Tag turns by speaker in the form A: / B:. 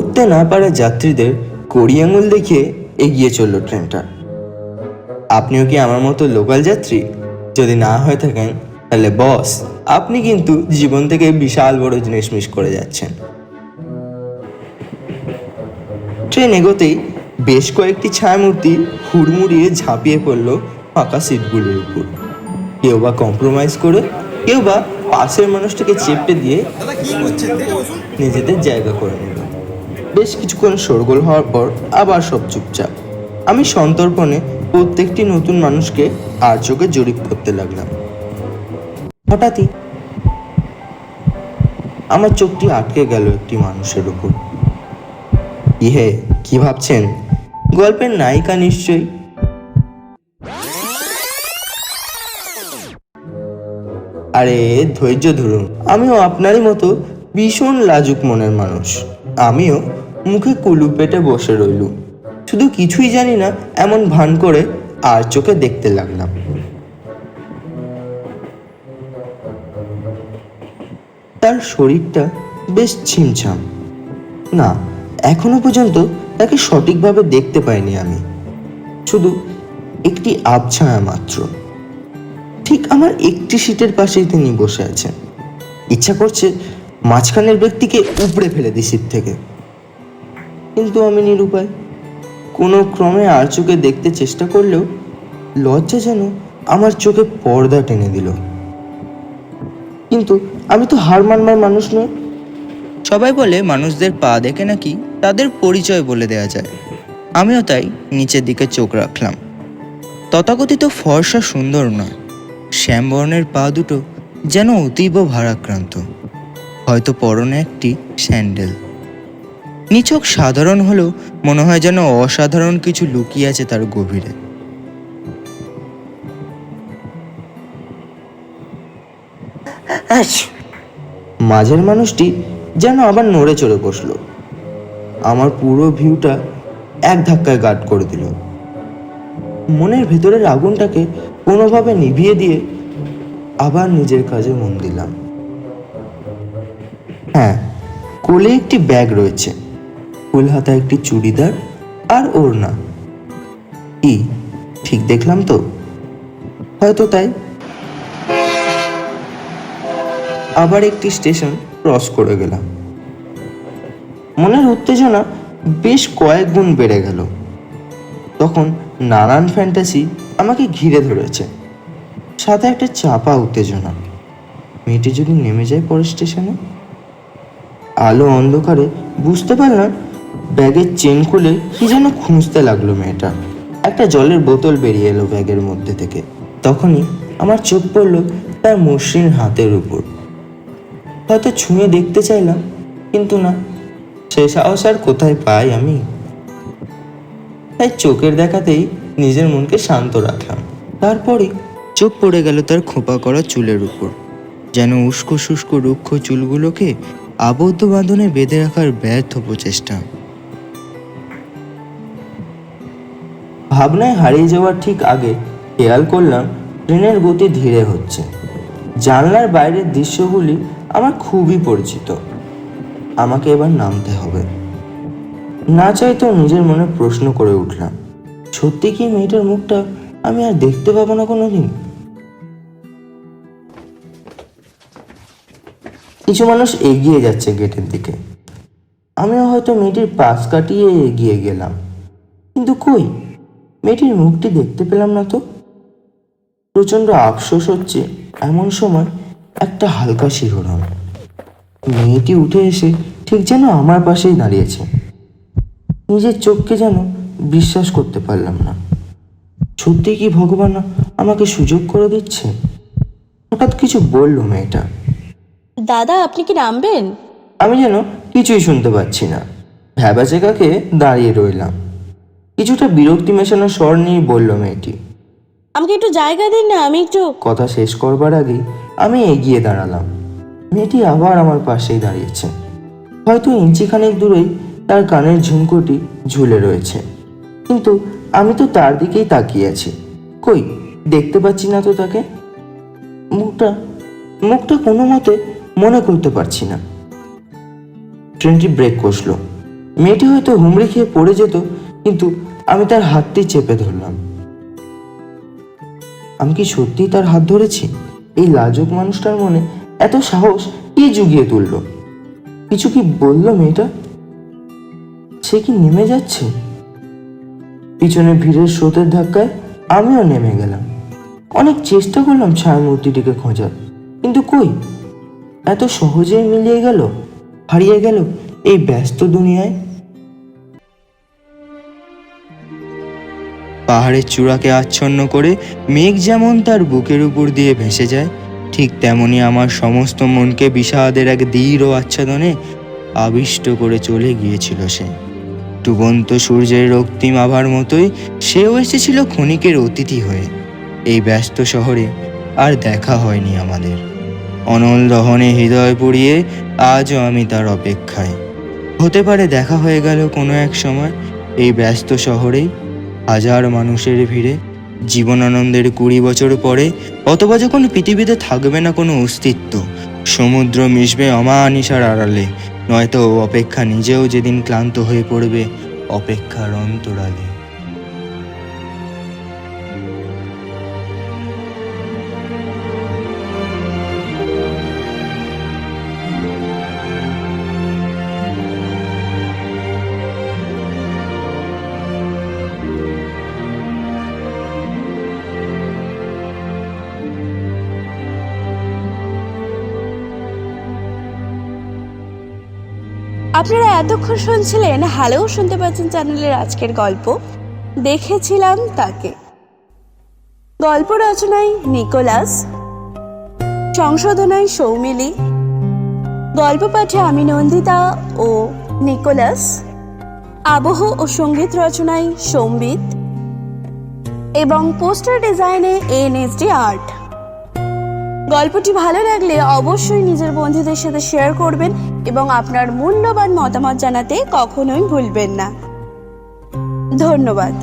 A: উঠতে না পারা যাত্রীদের কড়ি আঙুল দেখিয়ে এগিয়ে চলল ট্রেনটা। আপনিও কি আমার মতো লোকাল যাত্রী? যদি না হয়ে থাকেন তাহলে বস, আপনি কিন্তু জীবন থেকে বিশাল বড় জিনিস মিস করে যাচ্ছেন। ট্রেন এগোতেই বেশ কয়েকটি ছায়ামূর্তি হুড়মুড়িয়ে ঝাঁপিয়ে পড়ল ফাঁকা সিটগুলোর উপর। কেউ বা কম্প্রোমাইজ করে, কেউ বা পাশের মানুষটাকে চেপে দিয়ে নিজেদের জায়গা করে নিল। বেশ কিছুক্ষণ শোরগোল হওয়ার পর আবার সব চুপচাপ। আমি সন্তর্পণে প্রত্যেকটি নতুন মানুষকে আর চোখে জরিপ করতে লাগলাম। হঠাৎই আমার চোখটি আটকে গেল একটি মানুষের উপর। ইহে, কি ভাবছেন? গল্পের নায়িকা নিশ্চয়ই। আরে ধৈর্য ধরুন, আমিও আপনারই মতো ভীষণ লাজুক মনের মানুষ। আমিও মুখে কুলু পেটে বসে রইলুম, শুধু কিছুই জানি না এমন ভান করে আর চোখে দেখতে লাগলাম। তার শরীরটা বেশ ছিমছাম। না, এখনো পর্যন্ত তাকে সঠিকভাবে দেখতে পাইনি আমি, শুধু একটি আবছায়া মাত্র। ঠিক আমার একটি সিটের পাশেই তিনি বসে আছেন। ইচ্ছা করছে মাঝখানের ব্যক্তিকে উপড়ে ফেলে দিই সিট থেকে, কিন্তু আমি নিরুপায়। কোনো ক্রমে আর চোখে দেখতে চেষ্টা করলেও লজ্জা যেন আমার চোখে পর্দা টেনে দিল। কিন্তু আমি তো হার মানবার মানুষ নই।
B: সবাই বলে মানুষদের পা দেখে নাকি তাদের পরিচয় বলে দেয়া যায়। আমিও তাই নিচের দিকে চোখ রাখলাম। তথাকথিত ফর্সা সুন্দর নয়, শ্যামবর্ণের পা দুটো যেন অতীব ভারাক্রান্ত, হয়তো পরনে একটি স্যান্ডেল। নিছক সাধারণ হলেও মনে হয় যেন অসাধারণ কিছু লুকিয়ে আছে তার গভীরে।
A: মাঝের মানুষটি যেন আবার নড়ে চড়ে বসলো। আমার পুরো ভিউটা এক ধাক্কায় গাঢ় করে দিল। মনের ভেতরের আগুনটাকে কোনোভাবে নিভিয়ে দিয়ে আবার নিজের কাজে মন দিলাম। হ্যাঁ, কোলে একটি ব্যাগ রয়েছে, ফুল হাতা একটি চুড়িদার আর ওড়না। কি ঠিক দেখলাম তো? হয়তো তাই। আবার একটি স্টেশন ক্রস করে গেলাম। মনের উত্তেজনা বেশ কয়েক গুণ বেড়ে গেল। তখন নানান ফ্যান্টাসি আমাকে ঘিরে ধরেছে, সাথে একটা চাপা উত্তেজনা। মেয়েটি যদি নেমে যায় পরের স্টেশনে? আলো অন্ধকারে বুঝতে পারলাম ব্যাগের চেন খুলে কি যেন খুঁজতে লাগলো মেয়েটা। একটা জলের বোতল বেরিয়ে এলো ব্যাগের মধ্যে থেকে। তখনই আমার চোখ পড়লো তার মসৃণ হাতের উপর। হয়তো ছুঁয়ে দেখতে চাইলাম, কিন্তু না, সে সাহস আর কোথায় পাই আমি। তাই চোখের দেখাতেই নিজের মনকে শান্ত রাখলাম। তারপরে
B: চোখ পড়ে গেল তার খোঁপা করা চুলের উপর, যেন উস্কো শুষ্ক রুক্ষ চুলগুলোকে আবদ্ধ বাঁধনে বেঁধে রাখার ব্যর্থ প্রচেষ্টা।
A: ভাবনায় হারিয়ে যাওয়ার ঠিক আগে খেয়াল করলাম ট্রেনের গতি ধীরে হচ্ছে। জানলার বাইরের দৃশ্যগুলি আমার খুবই পরিচিত। আমাকে এবার নামতে হবে। না চাইতেও নিজের মনে প্রশ্ন করে উঠলাম, সত্যি কি মেয়েটার মুখটা আমি আর দেখতে পাবো না কোনোদিন? কিছু মানুষ এগিয়ে যাচ্ছে গেটের দিকে। আমিও হয়তো মেয়েটির পাশ কাটিয়ে এগিয়ে গেলাম, কিন্তু কই, মেয়েটির মুখটি দেখতে পেলাম না তো। প্রচণ্ড আফসোস হচ্ছে এমন সময় একটা হালকা শিহরণ। মেয়েটি উঠে এসে ঠিক যেন আমার পাশেই দাঁড়িয়েছে। নিজের চোখকে যেন বিশ্বাস করতে পারলাম না। সত্যি কি ভগবান আমাকে সুযোগ করে দিচ্ছে? হঠাৎ কিছু বলল মেয়েটা।
C: দাদা, আপনি কি নামবেন?
A: আমি যেন কিছুই শুনতে পাচ্ছি না, ভ্যাবাচেকাকে দাঁড়িয়ে রইলাম। কিছুটা বিরক্তি মেশানো স্বর নিয়ে বলল মেয়েটি।
C: আমাকে একটু জায়গা দিন না, আমি একটু।
A: কথা শেষ করবার আগেই আমি এগিয়ে দাঁড়ালাম। মেয়েটি আবার আমার পাশেই দাঁড়িয়েছে। হয়তো ইঞ্চিখানেক দূরেই তার কানের ঝুমকোটি ঝুলে রয়েছে, কিন্তু আমি তো তার দিকেই তাকিয়ে আছি। কই, দেখতে পাচ্ছি না তো তাকে। মুখটা মুখটা কোনো মতে মনে করতে পারছি না। ট্রেনটি ব্রেক কষল। মেয়েটি হয়তো হুমড়ি খেয়ে পড়ে যেত, কিন্তু আমি তার হাতটি চেপে ধরলাম। আমি কি সত্যিই তার হাত ধরেছি? এই লাজুক মানুষটার মনে এত সাহস কে জুগিয়ে তুলল? কিছু কি বললো মেয়েটা? সে কি নেমে যাচ্ছে? পিছনে ভিড়ের স্রোতের ধাক্কায় আমিও নেমে গেলাম। অনেক চেষ্টা করলাম ছায়ামূর্তিটিকে খোঁজার, কিন্তু কই, এত সহজেই মিলিয়ে গেল, হারিয়ে গেল এই ব্যস্ত দুনিয়ায়।
B: পাহাড়ের চূড়াকে আচ্ছন্ন করে মেঘ যেমন তার বুকের উপর দিয়ে ভেসে যায়, ঠিক তেমনি আমার সমস্ত মনকে বিষাদের এক দৃঢ় আচ্ছাদনে আবিষ্ট করে চলে গিয়েছিল সে। ডুবন্ত সূর্যের রক্তিম আভার মতোই সেও এসেছিল ক্ষণিকের অতিথি হয়ে। এই ব্যস্ত শহরে আর দেখা হয়নি আমাদের। অনল দহনে হৃদয় পুড়িয়ে আজও আমি তার অপেক্ষায়। হতে পারে দেখা হয়ে গেল কোনো এক সময় এই ব্যস্ত শহরেই, হাজার মানুষের ভিড়ে, জীবনানন্দের 20 বছর পরে, অথবা যখন পৃথিবীতে থাকবে না কোনো অস্তিত্ব, সমুদ্র মিশবে অমানিসার আড়ালে, নয়তো অপেক্ষা নিজেও যেদিন ক্লান্ত হয়ে পড়বে অপেক্ষার অন্তরালে।
C: আপনারা এতক্ষণ শুনছিলেন হ্যালো শুনতে পাচ্ছেন চ্যানেলের আজকের গল্প দেখেছিলাম তাকে। গল্প রচনায় নিকোলাস, সংশোধনায় সৌমিলি, গল্প পাঠে আমি নন্দিতা ও নিকোলাস, আবহ ও সঙ্গীত রচনায় সম্বিত এবং পোস্টার ডিজাইনে এনএসডি আর্ট। গল্পটি ভালো লাগলে অবশ্যই নিজের বন্ধুদের সাথে শেয়ার করবেন এবং আপনার মূল্যবান মতামত জানাতে কখনোই ভুলবেন না। ধন্যবাদ।